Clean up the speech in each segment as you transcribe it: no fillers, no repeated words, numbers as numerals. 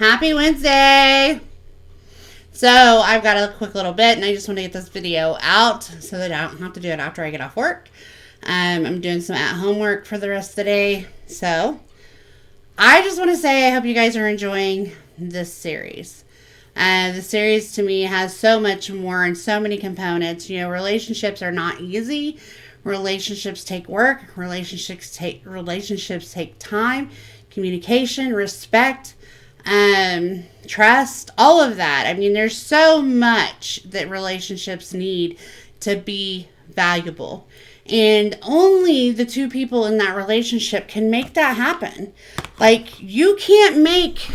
Happy Wednesday! So, I've got a quick little bit, and I just want to get this video out so that I don't have to do it after I get off work. I'm doing some at-home work for the rest of the day. So, I just want to say I hope you guys are enjoying this series. The series to me has so much more and so many components. You know, relationships are not easy. Relationships take work. Relationships take time, communication, respect, trust, all of that. I mean, there's so much that relationships need to be valuable. And only the two people in that relationship can make that happen. Like, you can't make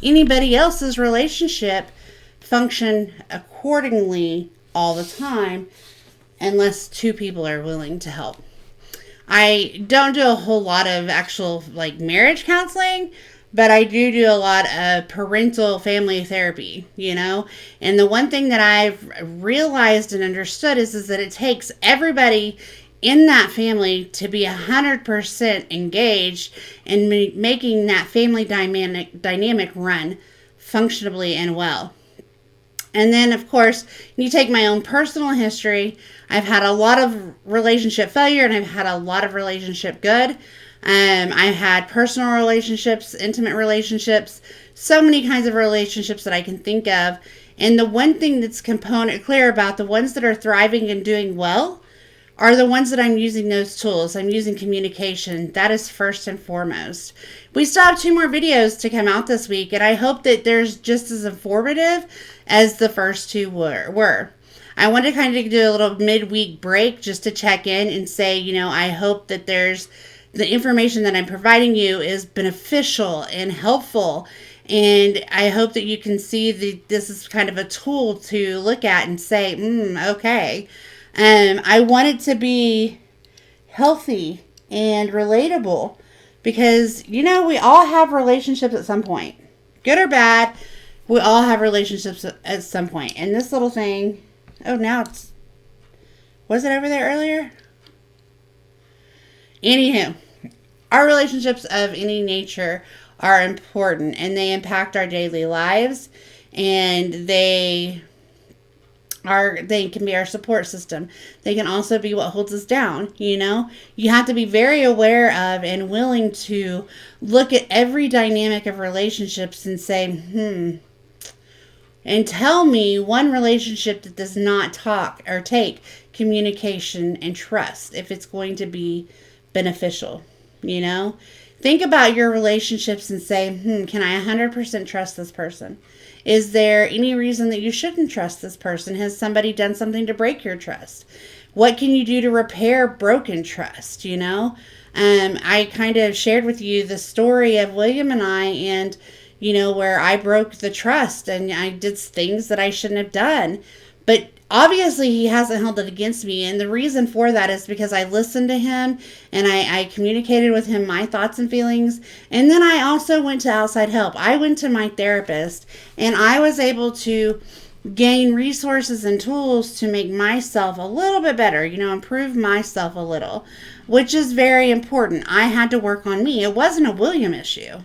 anybody else's relationship function accordingly all the time unless two people are willing to help. I don't do a whole lot of actual marriage counseling, but I do a lot of parental family therapy, you know? And the one thing that I've realized and understood is that it takes everybody in that family to be 100% engaged in making that family dynamic run functionably and well. And then, of course, you take my own personal history. I've had a lot of relationship failure, and I've had a lot of relationship good. I've had personal relationships, intimate relationships, so many kinds of relationships that I can think of. And the one thing that's clear about the ones that are thriving and doing well are the ones that I'm using those tools. I'm using communication. That is first and foremost. We still have 2 more videos to come out this week, and I hope that they're just as informative as the first 2 were. I want to kind of do a little midweek break just to check in and say, you know, I hope that the information that I'm providing you is beneficial and helpful. And I hope that you can see that this is kind of a tool to look at and say, okay. I want it to be healthy and relatable because, you know, we all have relationships at some point. Good or bad, we all have relationships at some point. And this little thing, was it over there earlier? Anywho, our relationships of any nature are important and they impact our daily lives, and they can be our support system. They can also be what holds us down, you know? You have to be very aware of and willing to look at every dynamic of relationships and say, and tell me one relationship that does not talk or take communication and trust if it's going to be beneficial, you know? Think about your relationships and say, can I 100% trust this person? Is there any reason that you shouldn't trust this person? Has somebody done something to break your trust? What can you do to repair broken trust, you know? I kind of shared with you the story of William and I, and, you know, where I broke the trust and I did things that I shouldn't have done. But obviously he hasn't held it against me. And the reason for that is because I listened to him and I communicated with him my thoughts and feelings. And then I also went to outside help. I went to my therapist and I was able to gain resources and tools to make myself a little bit better, you know, improve myself a little, which is very important. I had to work on me. It wasn't a William issue.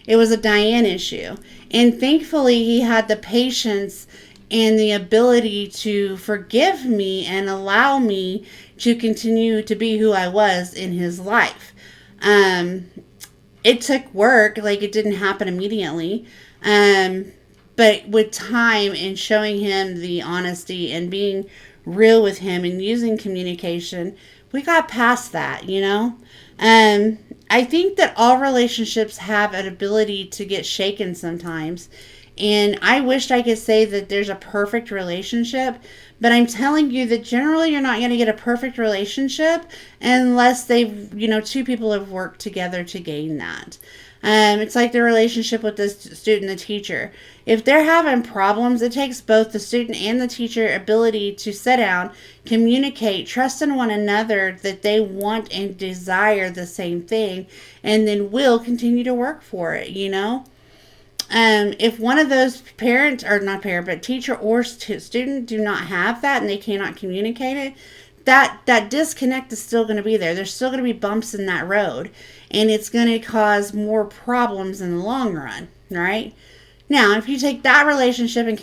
It was a Diane issue. And thankfully he had the patience and the ability to forgive me and allow me to continue to be who I was in his life. It took work, it didn't happen immediately. But with time and showing him the honesty and being real with him and using communication, we got past that, you know? I think that all relationships have an ability to get shaken sometimes. And I wished I could say that there's a perfect relationship, but I'm telling you that generally you're not going to get a perfect relationship unless two people have worked together to gain that. It's like the relationship with the student and the teacher. If they're having problems, it takes both the student and the teacher ability to sit down, communicate, trust in one another that they want and desire the same thing, and then will continue to work for it, you know? If one of those teacher or student do not have that and they cannot communicate it, that disconnect is still going to be there. There's still going to be bumps in that road, and it's going to cause more problems in the long run, right? Now, if you take that relationship and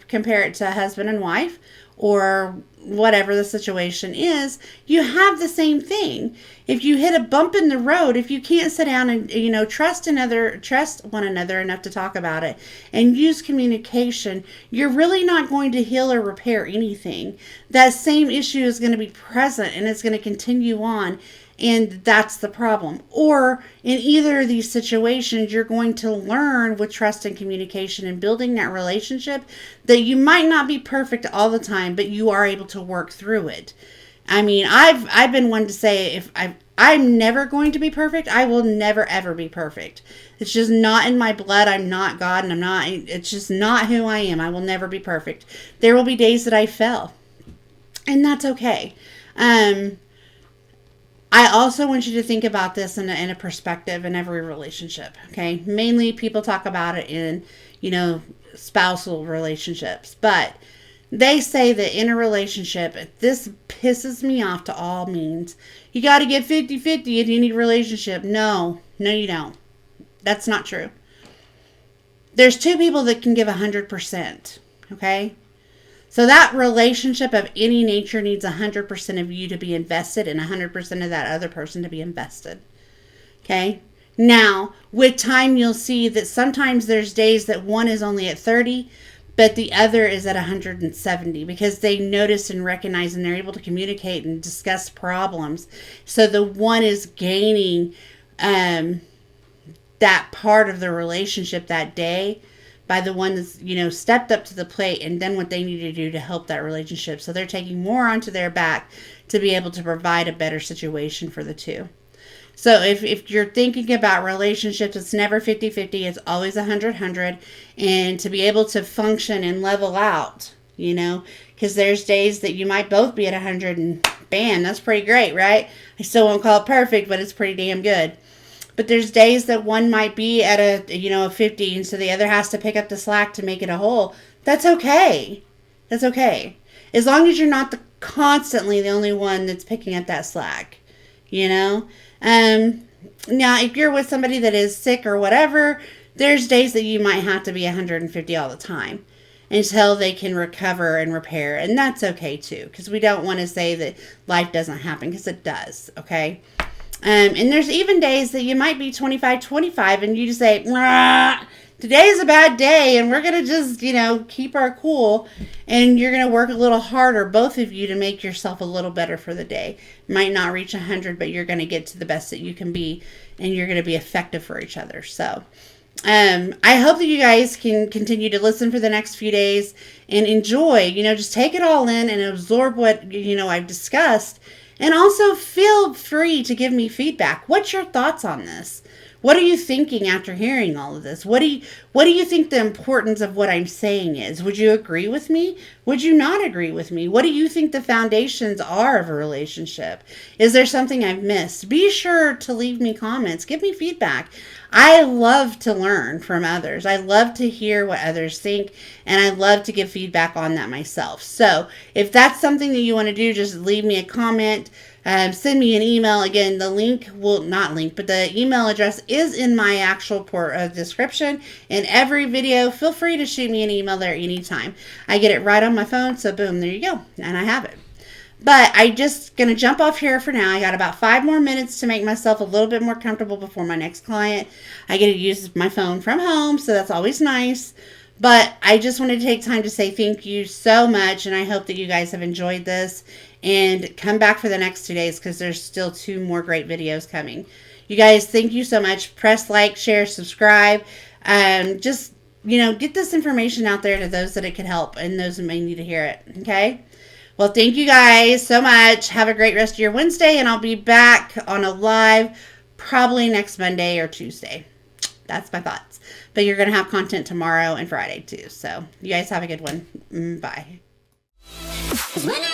compare it to a husband and wife, or whatever the situation is, you have the same thing. If you hit a bump in the road, if you can't sit down and, trust one another enough to talk about it and use communication, you're really not going to heal or repair anything. That same issue is going to be present and it's going to continue on. And that's the problem. Or in either of these situations, you're going to learn with trust and communication and building that relationship that you might not be perfect all the time, but you are able to work through it. I mean, I've been one to say, if I'm never going to be perfect, I will never ever be perfect. It's just not in my blood. I'm not God, and it's just not who I am. I will never be perfect. There will be days that I fail, and that's okay. I also want you to think about this in a perspective in every relationship, okay? Mainly people talk about it in, spousal relationships. But they say that in a relationship, this pisses me off to all means. You got to get 50-50 in any relationship. No, you don't. That's not true. There's two people that can give 100%, okay? So that relationship of any nature needs 100% of you to be invested and 100% of that other person to be invested. Okay? Now, with time, you'll see that sometimes there's days that one is only at 30, but the other is at 170 because they notice and recognize and they're able to communicate and discuss problems. So the one is gaining that part of the relationship that day by the one that's, stepped up to the plate and done what they need to do to help that relationship. So they're taking more onto their back to be able to provide a better situation for the two. So if you're thinking about relationships, it's never 50-50. It's always 100-100. And to be able to function and level out, because there's days that you might both be at 100 and bam, that's pretty great, right? I still won't call it perfect, but it's pretty damn good. But there's days that one might be at a 50, and so the other has to pick up the slack to make it a whole. That's okay. That's okay. As long as you're not constantly the only one that's picking up that slack, Now, if you're with somebody that is sick or whatever, there's days that you might have to be 150 all the time until they can recover and repair. And that's okay, too, because we don't want to say that life doesn't happen, because it does, okay? And there's even days that you might be 25-25 and you just say, today's a bad day and we're going to just, keep our cool, and you're going to work a little harder, both of you, to make yourself a little better for the day. Might not reach 100, but you're going to get to the best that you can be, and you're going to be effective for each other. So I hope that you guys can continue to listen for the next few days and enjoy, just take it all in and absorb what, I've discussed. And also feel free to give me feedback. What's your thoughts on this? What are you thinking after hearing all of this? What do you think the importance of what I'm saying is? Would you agree with me? Would you not agree with me? What do you think the foundations are of a relationship? Is there something I've missed? Be sure to leave me comments. Give me feedback. I love to learn from others. I love to hear what others think, and I love to give feedback on that myself. So if that's something that you want to do, just leave me a comment. Send me an email. Again, the email address is in my actual description in every video. Feel free to shoot me an email there anytime. I get it right on my phone, so boom, there you go, and I have it. But I'm just going to jump off here for now. I got about 5 more minutes to make myself a little bit more comfortable before my next client. I get to use my phone from home, so that's always nice. But I just wanted to take time to say thank you so much, and I hope that you guys have enjoyed this. And come back for the next 2 days, because there's still 2 more great videos coming. You guys, thank you so much. Press like, share, subscribe. Just, get this information out there to those that it could help and those who may need to hear it. Okay? Well, thank you guys so much. Have a great rest of your Wednesday, and I'll be back on a live probably next Monday or Tuesday. That's my thoughts. But you're going to have content tomorrow and Friday too. So you guys have a good one. Bye. When I